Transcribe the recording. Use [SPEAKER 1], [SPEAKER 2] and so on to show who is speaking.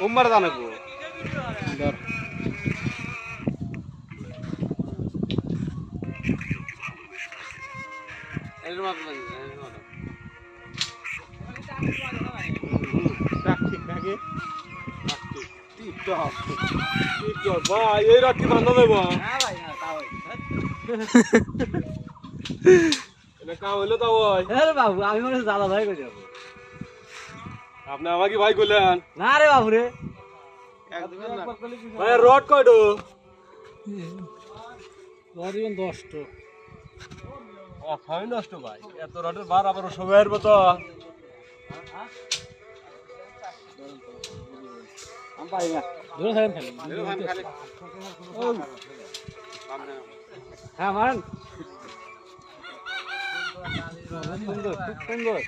[SPEAKER 1] সোমবার জানাবো
[SPEAKER 2] ধর
[SPEAKER 1] এর মতো লাগে এর মতো
[SPEAKER 2] ঠিক নাকি
[SPEAKER 1] টিকটক টিকটক ভাই এই রাখি বান্ধা দেবো
[SPEAKER 2] না ভাই না তাও
[SPEAKER 1] এটা কাম হইলো তাও হয়
[SPEAKER 2] আরে বাবু আমি মনে হয় দাদা ভাই কই যাব
[SPEAKER 1] আপনি আমাকে ভাই কইলেন
[SPEAKER 2] না রে বাবু রে
[SPEAKER 1] ভাই রড কয়টো
[SPEAKER 2] ধরিবেন 10টো
[SPEAKER 1] হয় নষ্ট ভাই এত রডের বার আবার সবাই আসবো তো
[SPEAKER 2] আমি পাই না ধরে থাকেন খালি হ্যাঁ মারেন সুন্দর খুব সুন্দর